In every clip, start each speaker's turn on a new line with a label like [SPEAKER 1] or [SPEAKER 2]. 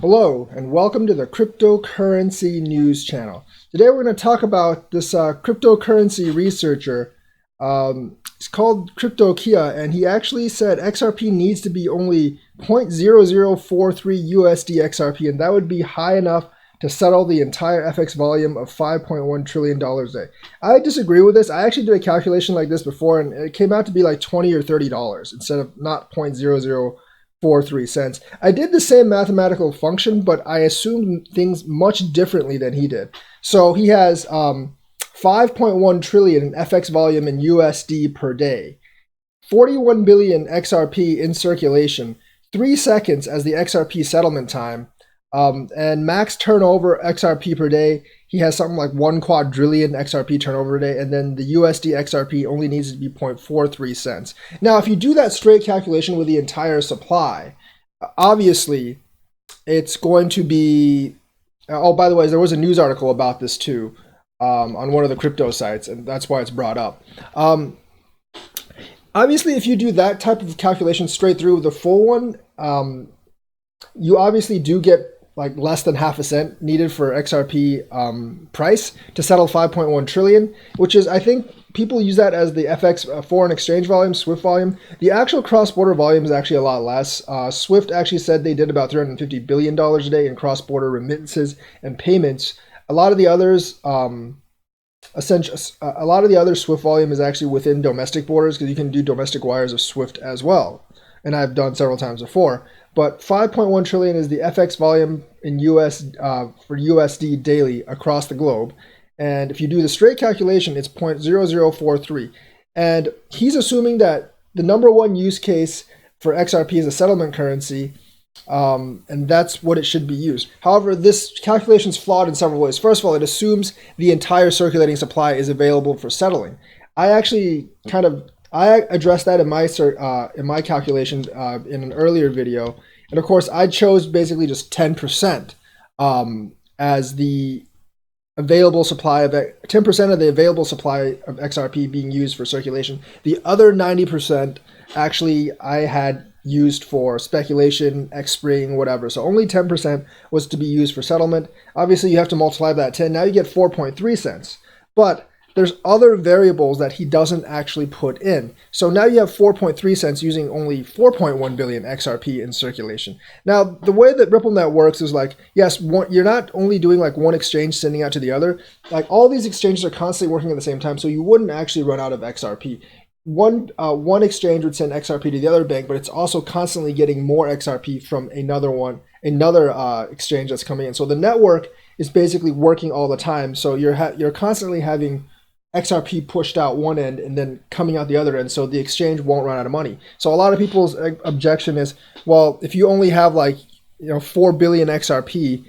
[SPEAKER 1] Hello, and welcome to the Cryptocurrency News Channel. Today we're going to talk about this cryptocurrency researcher. It's called CryptoKia, and he actually said XRP needs to be only 0.0043 USD XRP, and that would be high enough to settle the entire FX volume of $5.1 trillion a day. I disagree with this. I actually did a calculation like this before, and it came out to be like $20 or $30 instead of not 0.0043 cents. I did the same mathematical function, but I assumed things much differently than he did. So he has 5.1 trillion in FX volume in USD per day, 41 billion XRP in circulation, 3 seconds as the XRP settlement time, and max turnover XRP per day. He has something like 1 quadrillion XRP turnover a day, and then the USD XRP only needs to be 0.43 cents. Now, if you do that straight calculation with the entire supply, obviously it's going to be. Oh, by the way, there was a news article about this too on one of the crypto sites, and that's why it's brought up. Obviously, if you do that type of calculation straight through the full one, you obviously do get like less than half a cent needed for XRP price to settle 5.1 trillion, which is, I think people use that as the FX foreign exchange volume, SWIFT volume. The actual cross-border volume is actually a lot less. SWIFT actually said they did about $350 billion a day in cross-border remittances and payments. A lot of the others, a lot of the other SWIFT volume is actually within domestic borders because you can do domestic wires of SWIFT as well, and I've done several times before. But 5.1 trillion is the FX volume in for USD daily across the globe. And if you do the straight calculation, it's 0.0043. And he's assuming that the number one use case for XRP is a settlement currency, and that's what it should be used. However, this calculation is flawed in several ways. First of all, it assumes the entire circulating supply is available for settling. I actually I addressed that in my calculation in an earlier video, and of course I chose basically just 10% as the available supply of 10% of the available supply of XRP being used for circulation. The other 90% actually I had used for speculation, X-spring, whatever. So only 10% was to be used for settlement. Obviously, you have to multiply that 10. Now you get 4.3 cents. But there's other variables that he doesn't actually put in. So now you have 4.3 cents using only 4.1 billion XRP in circulation. Now, the way that RippleNet works is like, yes, you're not only doing like one exchange sending out to the other. Like all these exchanges are constantly working at the same time, so you wouldn't actually run out of XRP. One exchange would send XRP to the other bank, but it's also constantly getting more XRP from another exchange that's coming in. So the network is basically working all the time. So you're constantly having XRP pushed out one end and then coming out the other end, so the exchange won't run out of money. So a lot of people's objection is, well, if you only have 4 billion XRP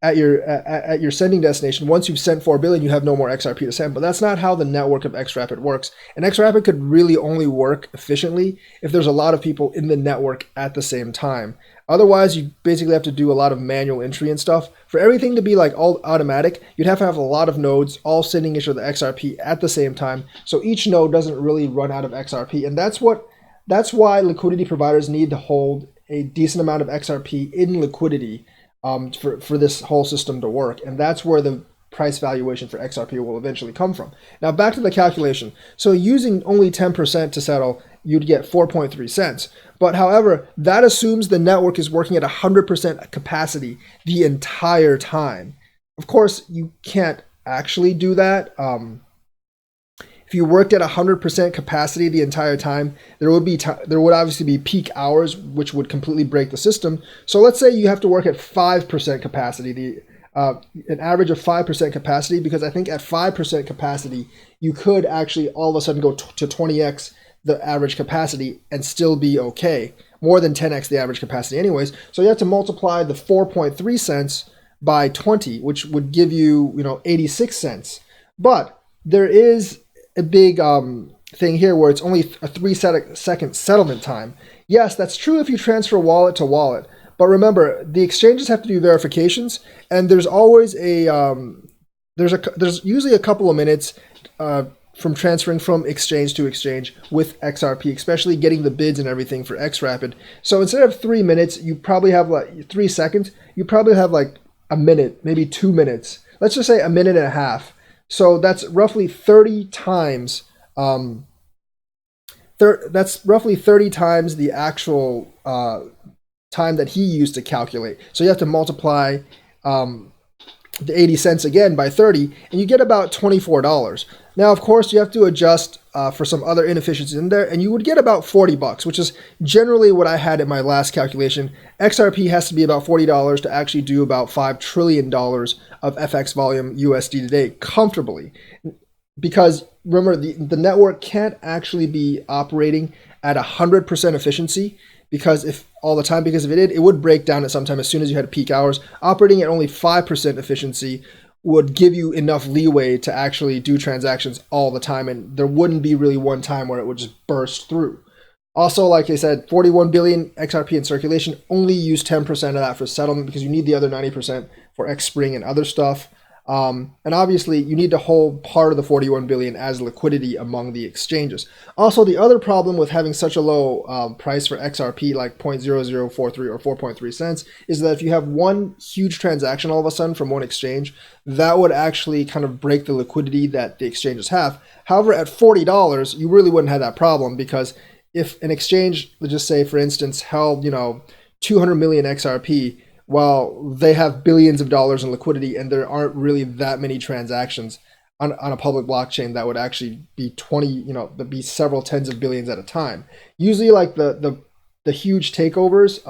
[SPEAKER 1] at your sending destination, once you've sent 4 billion, you have no more XRP to send. But that's not how the network of XRapid works. And XRapid could really only work efficiently if there's a lot of people in the network at the same time. Otherwise, you basically have to do a lot of manual entry and stuff. For everything to be like all automatic, you'd have to have a lot of nodes all sending each other XRP at the same time. So each node doesn't really run out of XRP. And that's why liquidity providers need to hold a decent amount of XRP in liquidity for this whole system to work. And that's where the price valuation for XRP will eventually come from. Now back to the calculation. So using only 10% to settle, you'd get 4.3 cents. But however, that assumes the network is working at 100% capacity the entire time. Of course, you can't actually do that. If you worked at 100% capacity the entire time, there would obviously be peak hours, which would completely break the system. So let's say you have to work at 5% capacity, an average of 5% capacity, because I think at 5% capacity, you could actually all of a sudden go to 20x the average capacity and still be okay. More than 10x the average capacity anyways. So you have to multiply the 4.3 cents by 20, which would give you, 86 cents. But there is a big thing here where it's only a 3-second settlement time. Yes, that's true if you transfer wallet to wallet. But remember, the exchanges have to do verifications, and there's always there's usually a couple of minutes from transferring from exchange to exchange with XRP, especially getting the bids and everything for XRapid. So instead of 3 minutes, you probably have like 3 seconds. You probably have like a minute, maybe 2 minutes. Let's just say a minute and a half. So that's roughly 30 times. That's roughly 30 times the actual time that he used to calculate. So you have to multiply the 80 cents again by 30, and you get about $24. Now, of course, you have to adjust for some other inefficiencies in there, and you would get about $40, which is generally what I had in my last calculation. XRP has to be about $40 to actually do about $5 trillion of FX volume USD today comfortably. Because remember, the network can't actually be operating at 100% efficiency, because if it did, it would break down at some time as soon as you had peak hours. Operating at only 5% efficiency would give you enough leeway to actually do transactions all the time, and there wouldn't be really one time where it would just burst through. Also, like I said, 41 billion XRP in circulation, only use 10% of that for settlement because you need the other 90% for Xspring and other stuff. And obviously, you need to hold part of the 41 billion as liquidity among the exchanges. Also, the other problem with having such a low price for XRP, like 0.0043 or 4.3 cents, is that if you have one huge transaction all of a sudden from one exchange, that would actually kind of break the liquidity that the exchanges have. However, at $40, you really wouldn't have that problem, because if an exchange, let's just say, for instance, held 200 million XRP, well, they have billions of dollars in liquidity, and there aren't really that many transactions on a public blockchain that would actually be that'd be several tens of billions at a time. Usually, like the huge takeovers,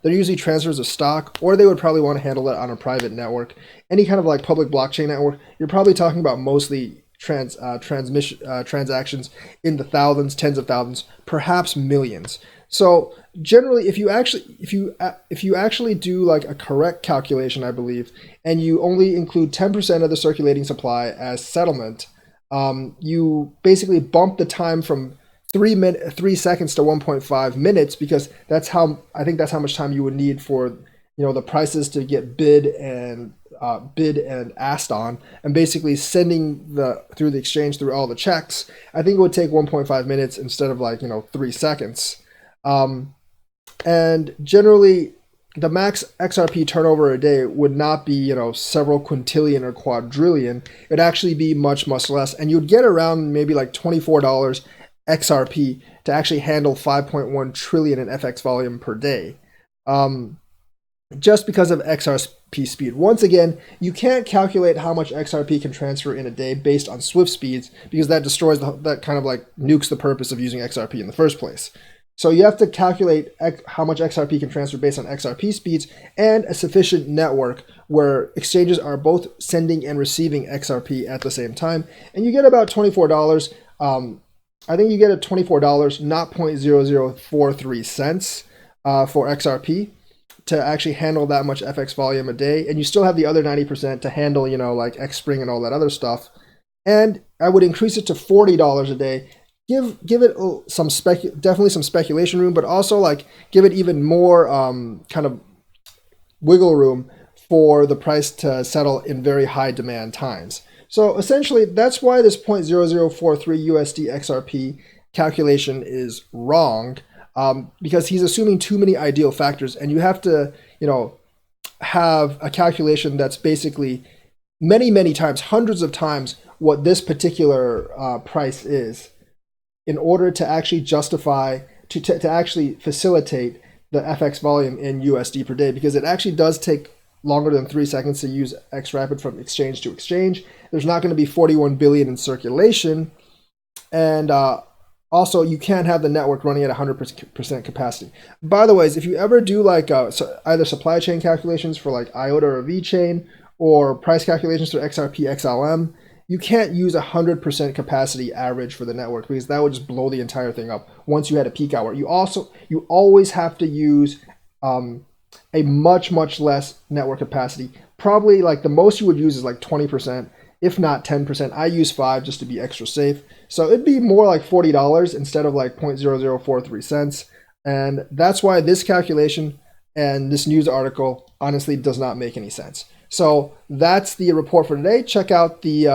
[SPEAKER 1] they're usually transfers of stock, or they would probably want to handle it on a private network. Any kind of like public blockchain network, you're probably talking about mostly transactions in the thousands, tens of thousands, perhaps millions. So generally, if you actually do like a correct calculation, I believe, and you only include 10% of the circulating supply as settlement, you basically bump the time from 3 seconds to 1.5 minutes, because that's how much time you would need for the prices to get bid and asked on, and basically sending through the exchange through all the checks. I think it would take 1.5 minutes instead of 3 seconds. And generally, the max XRP turnover a day would not be, several quintillion or quadrillion. It would actually be much, much less. And you'd get around maybe like $24 XRP to actually handle 5.1 trillion in FX volume per day. Just because of XRP speed. Once again, you can't calculate how much XRP can transfer in a day based on Swift speeds, because that destroys that kind of nukes the purpose of using XRP in the first place. So you have to calculate how much XRP can transfer based on XRP speeds and a sufficient network where exchanges are both sending and receiving XRP at the same time. And you get about $24. I think you get $24, not 0.0043 cents for XRP to actually handle that much FX volume a day. And you still have the other 90% to handle, like Xspring and all that other stuff. And I would increase it to $40 a day. Give it definitely some speculation room, but also give it even more kind of wiggle room for the price to settle in very high demand times. So essentially, that's why this 0.0043 USD XRP calculation is wrong, because he's assuming too many ideal factors, and you have to have a calculation that's basically many, many times, hundreds of times what this particular price is, in order to actually justify, to actually facilitate the FX volume in USD per day, because it actually does take longer than 3 seconds to use XRapid from exchange to exchange. There's not going to be 41 billion in circulation, and also you can't have the network running at 100% capacity. By the way, if you ever do either supply chain calculations for IOTA or VeChain, or price calculations for XRP XLM, you can't use 100% capacity average for the network, because that would just blow the entire thing up once you had a peak hour. You always have to use a much, much less network capacity. Probably the most you would use is 20%, if not 10%. I use 5 just to be extra safe. So it'd be more like $40 instead of 0.0043 cents. And that's why this calculation and this news article honestly does not make any sense. So that's the report for today. Check out the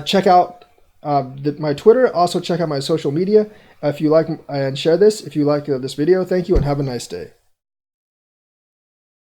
[SPEAKER 1] Check out my Twitter. Also check out my social media if you like, and share this if you like this video. Thank you and have a nice day.